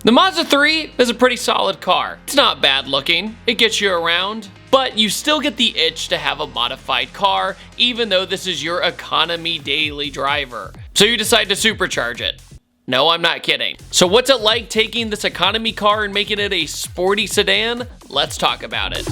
The Mazda 3 is a pretty solid car. It's not bad looking, it gets you around, but you still get the itch to have a modified car, even though this is your economy daily driver. So you decide to supercharge it. No, I'm not kidding. So what's it like taking this economy car and making it a sporty sedan? Let's talk about it.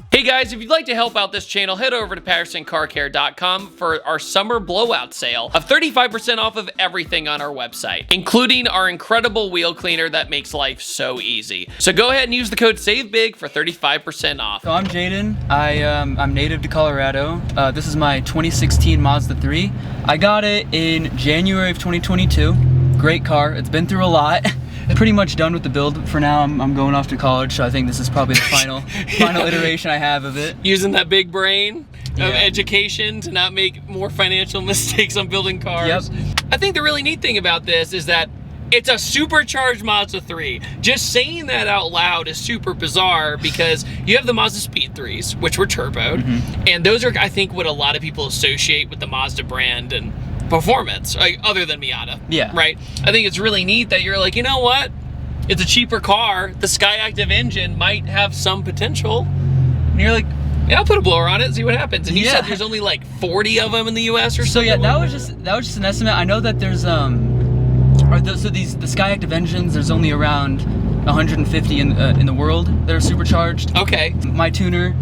Hey guys, if you'd like to help out this channel, head over to PattersonCarCare.com for our summer blowout sale of 35% off of everything on our website, including our incredible wheel cleaner that makes life so easy. So go ahead and use the code SAVEBIG for 35% off. So I'm Jayden. I'm native to Colorado. This is my 2016 Mazda 3. I got it in January of 2022. Great car. It's been through a lot. Pretty much done with the build for now. I'm going off to college, so I think this is probably the final iteration I have of it. Using that big brain of education to not make more financial mistakes on building cars. Yep. I think the really neat thing about this is that it's a supercharged Mazda 3. Just saying that out loud is super bizarre because you have the Mazda Speed 3s, which were turboed, and those are, I think, what a lot of people associate with the Mazda brand and performance, like, other than Miata. Yeah. Right? I think it's really neat that you're like, you know what? It's a cheaper car. The Skyactiv engine might have some potential. And you're like, yeah, I'll put a blower on it and see what happens. And you said there's only like 40 of them in the US or something. So yeah, that like was just an estimate. I know that there's the Skyactiv engines, there's only around 150 in the world that are supercharged. Okay. My tuner,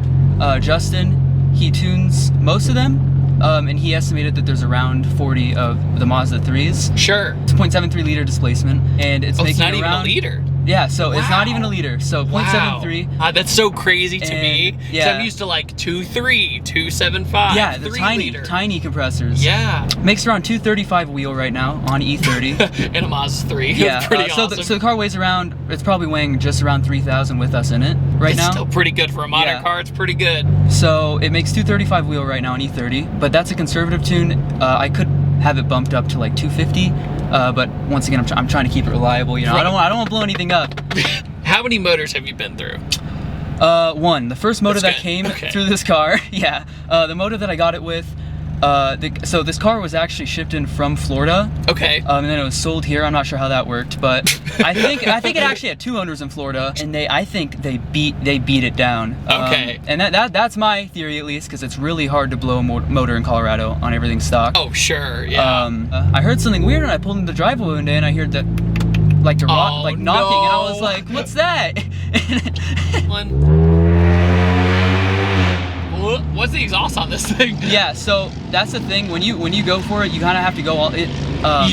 Justin, he tunes most of them. And he estimated that there's around 40 of the Mazda 3s. Sure. It's 0.73 liter displacement, and it's making it's not around, even a liter. Yeah, so it's not even a liter. So 0.73. Wow. That's so crazy to me. Yeah. I'm used to like 2.3, 2.75. Yeah, the 3 tiny, liter. tiny compressors. Yeah. Makes around 235 wheel right now on E30. In a Mazda 3. Yeah. Pretty awesome. So the car weighs around, it's probably weighing just around 3,000 with us in it right now. It's still pretty good for a modern car. It's pretty good. So it makes 235 wheel right now on E30, but that's a conservative tune. I could have it bumped up to like 250, but once again, I'm trying to keep it reliable. You know, I don't want to blow anything up. How many motors have you been through? One. The first motor that came through this car. Yeah. The motor that I got it with. So this car was actually shipped in from Florida. Okay. And then it was sold here. I'm not sure how that worked, but I think it actually had 2 owners in Florida, and I think they beat it down. Okay. And that's my theory, at least, because it's really hard to blow a motor in Colorado on everything stock. Oh sure. Yeah. I heard something weird when I pulled into the driveway one day, and I heard that knocking, and I was like, "What's that?" What's the exhaust on this thing? Yeah, so that's the thing. When you go for it, you kind of have to go all it. I'm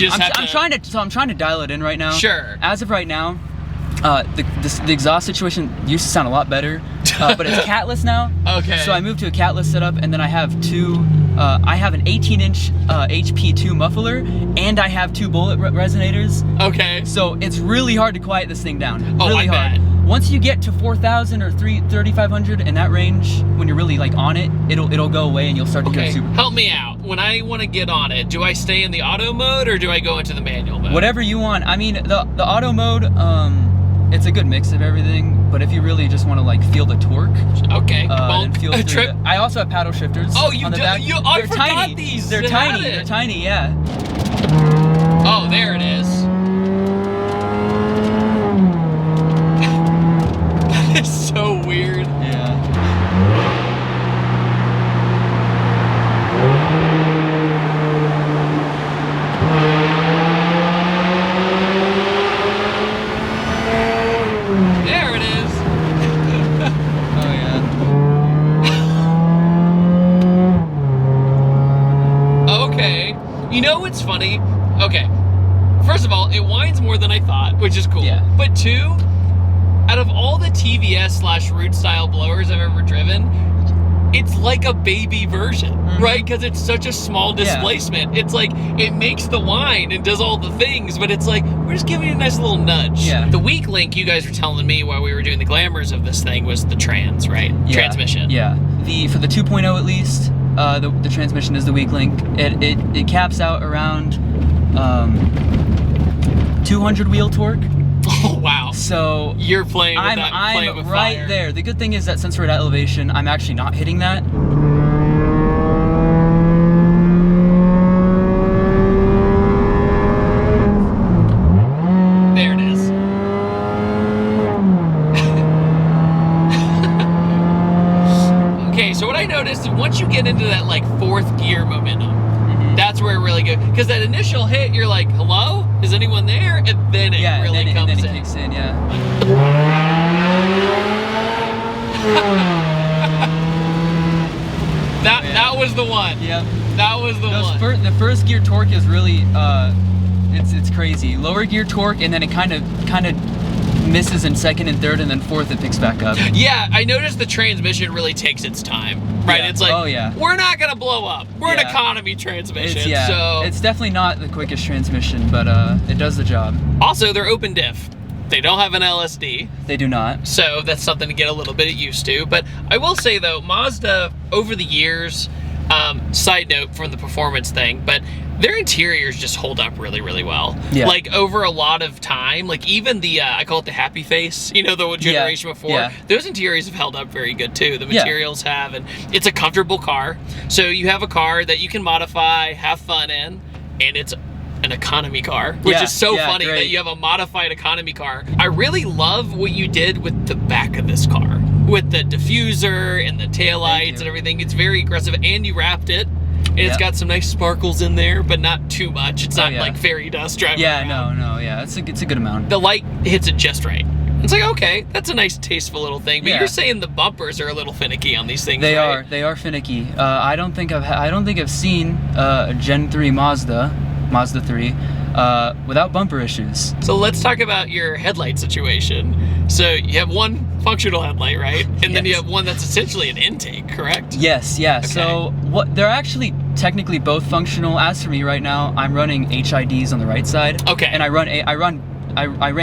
trying to dial it in right now. Sure. As of right now, the exhaust situation used to sound a lot better, but it's catless now. Okay. So I moved to a catless setup, and then I have I have an 18-inch HP2 muffler, and I have 2 bullet resonators. Okay. So it's really hard to quiet this thing down. Oh, really I hard. bet. Once you get to 4,000 or 3,500 in that range, when you're really like on it, it'll go away and you'll start to hear super. Help me out. When I want to get on it, do I stay in the auto mode or do I go into the manual mode? Whatever you want. I mean, the auto mode, it's a good mix of everything. But if you really just want to like feel the torque, okay. I also have paddle shifters. Oh, you on the do? back. I forgot these. They're tiny. They're tiny. Yeah. Oh, there it is. It's so weird. Yeah. There it is. Oh yeah. Okay. You know what's funny? Okay. First of all, it whines more than I thought, which is cool. Yeah. But 2, out of all the TVS/root style blowers I've ever driven, it's like a baby version, right? Because it's such a small displacement. It's like, it makes the whine and does all the things, but it's like, we're just giving it a nice little nudge. Yeah. The weak link you guys were telling me while we were doing the glamours of this thing was the trans, right? Yeah. Transmission. Yeah. For the 2.0 at least, the transmission is the weak link. It caps out around 200 wheel torque. Oh wow! So you're playing with that. I'm right fire. there. The good thing is that since we're at elevation, I'm actually not hitting that. get into that like 4th gear momentum. That's where it really goes. Because that initial hit, you're like, hello? Is anyone there? And then it really comes in. And then it kicks in, yeah. That was the one. Yep. That was the one. The first gear torque is really, it's crazy. Lower gear torque, and then it kind of misses in 2nd and 3rd, and then 4th it picks back up. Yeah, I noticed the transmission really takes its time, right? Yeah. It's like, yeah. We're not gonna blow up. We're an economy transmission, so... It's definitely not the quickest transmission, but it does the job. Also, they're open diff. They don't have an LSD. They do not. So that's something to get a little bit used to. But I will say though, Mazda, over the years, side note from the performance thing, but their interiors just hold up really, really well. Yeah. Like over a lot of time, like even the, I call it the happy face, you know, the generation before, those interiors have held up very good too. The materials have, and it's a comfortable car. So you have a car that you can modify, have fun in, and it's an economy car, which is so funny that you have a modified economy car. I really love what you did with the back of this car, with the diffuser and the taillights and everything. It's very aggressive, and you wrapped it. And it's got some nice sparkles in there, but not too much. It's not like fairy dust driving around. It's a good amount. The light hits it just right. It's like, okay, that's a nice, tasteful little thing. But you're saying the bumpers are a little finicky on these things, They right? They are finicky. I don't think I've seen a Gen 3 Mazda 3, without bumper issues. So let's talk about your headlight situation. So you have one functional headlight, right? And then you have one that's essentially an intake, correct? Yes, yeah. Okay. So they're actually technically both functional. As for me right now, I'm running HIDs on the right side. Okay. And I ran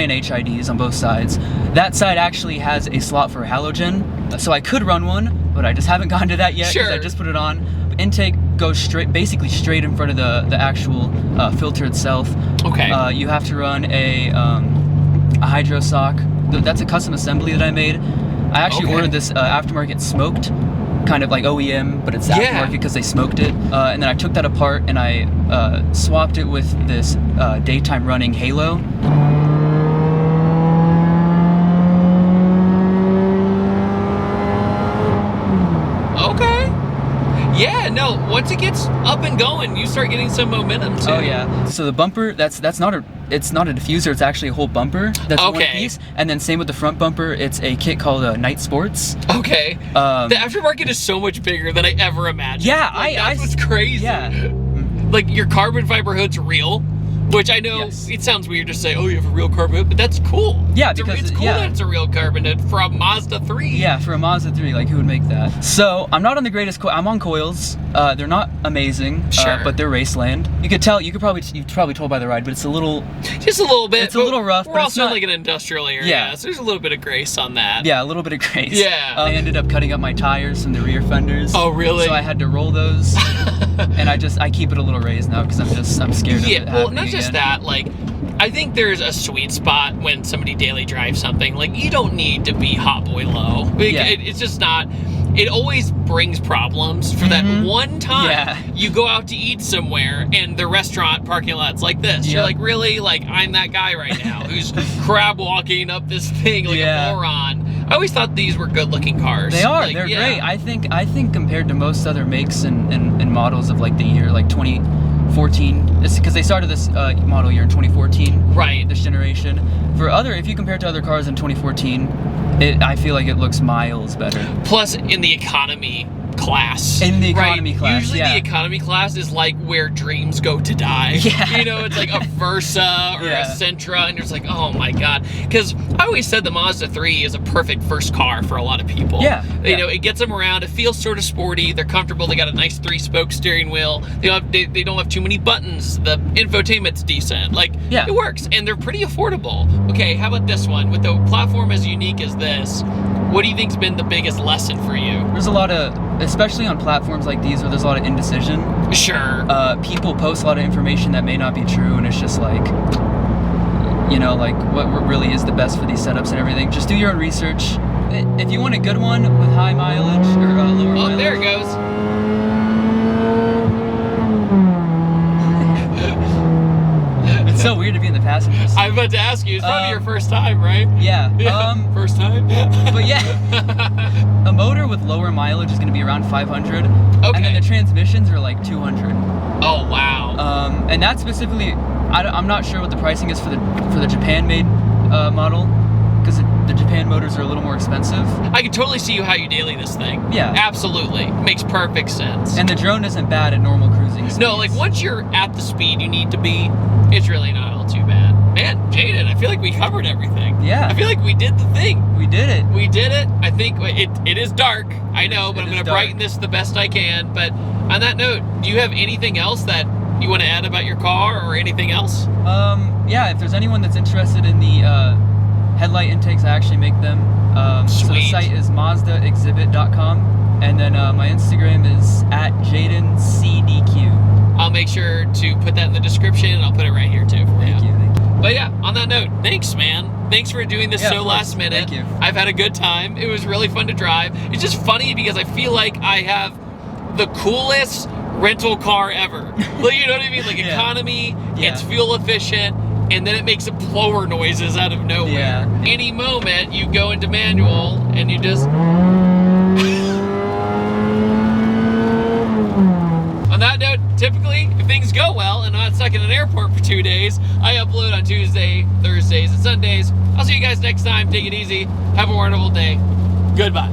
HIDs on both sides. That side actually has a slot for halogen, so I could run one, but I just haven't gotten to that yet because I just put it on. Intake goes basically straight in front of the actual filter itself. Okay. You have to run a hydro sock. That's a custom assembly that I made. I actually ordered this aftermarket smoked, kind of like OEM, but it's aftermarket because they smoked it. And then I took that apart and I swapped it with this daytime running halo. Yeah, no, once it gets up and going, you start getting some momentum too. Oh yeah. So the bumper, it's not a diffuser, it's actually a whole bumper. That's one piece. And then same with the front bumper, it's a kit called Night Sports. Okay. The aftermarket is so much bigger than I ever imagined. Yeah, like, that's what's crazy. Yeah. Like your carbon fiber hood's real. Which I know it sounds weird to say, oh, you have a real carbon hood, but that's cool. Yeah, because it's cool that it's a real carbon hood for a Mazda 3. Yeah, for a Mazda 3, like who would make that? So I'm not on the greatest I'm on coils. They're not amazing, but they're raceland. You could probably told by the ride, but it's a little, just a little bit. It's a little rough. We're also in like an industrial area, so there's a little bit of grace on that. Yeah, a little bit of grace. Yeah. I ended up cutting up my tires from the rear fenders. Oh, really? So I had to roll those, and I keep it a little raised now because I'm scared of it happening again. Just that, like, I think there's a sweet spot when somebody daily drives something. Like, you don't need to be hot boy low. Like, it's just not. It always brings problems for that one time you go out to eat somewhere and the restaurant parking lot's like this. You're like, really? Like, I'm that guy right now who's crab walking up this thing like a moron. I always thought these were good looking cars. They are. Like, they're great. I think compared to most other makes and models of like the year, like 2014, it's because they started this model year in 2014. Right. This generation. If you compare it to other cars in 2014, I feel like it looks miles better. Plus, in the economy class. In the economy class, usually the economy class is like where dreams go to die. Yeah. You know, it's like a Versa or a Sentra, and it's like, oh my god. Because I always said the Mazda 3 is a perfect first car for a lot of people. Yeah. You know, it gets them around. It feels sort of sporty. They're comfortable. They got a nice 3-spoke steering wheel. They don't have too many buttons. The infotainment's decent. Like, it works, and they're pretty affordable. Okay, how about this one? With the platform as unique as this, what do you think's been the biggest lesson for you? There's a lot of, especially on platforms like these where there's a lot of indecision. Sure. People post a lot of information that may not be true, and it's just like, you know, like what really is the best for these setups and everything. Just do your own research. If you want a good one with high mileage or lower mileage. Oh, there it goes. so weird to be in the passenger seat. I'm about to ask you, it's probably your first time, right? Yeah. First time? But yeah, a motor with lower mileage is going to be around 500. Okay. And then the transmissions are like 200. Oh, wow. And that's specifically, I'm not sure what the pricing is for the Japan-made model, because the Japan motors are a little more expensive. I can totally see how you daily this thing. Yeah. Absolutely. Makes perfect sense. And the drone isn't bad at normal cruising speeds. No, like once you're at the speed you need to be, it's really not all too bad. Man, Jayden, I feel like we covered everything. Yeah. I feel like we did the thing. We did it. We did it. I think it is dark. I know, but I'm going to brighten this the best I can. But on that note, do you have anything else that you want to add about your car or anything else? Yeah, if there's anyone that's interested in the headlight intakes, I actually make them. So the site is MazdaExhibit.com, and then my Instagram is @JaydenCDQ. I'll make sure to put that in the description, and I'll put it right here too for you. Thank you. But yeah, on that note, thanks, man. Thanks for doing this so last minute. Thank you. I've had a good time. It was really fun to drive. It's just funny because I feel like I have the coolest rental car ever. Like, you know what I mean? Like economy, it's fuel efficient, and then it makes blower noises out of nowhere. Yeah. Any moment you go into manual and you just... On that note, typically, if things go well and I'm not stuck in an airport for 2 days, I upload on Tuesday, Thursdays, and Sundays. I'll see you guys next time. Take it easy. Have a wonderful day. Goodbye.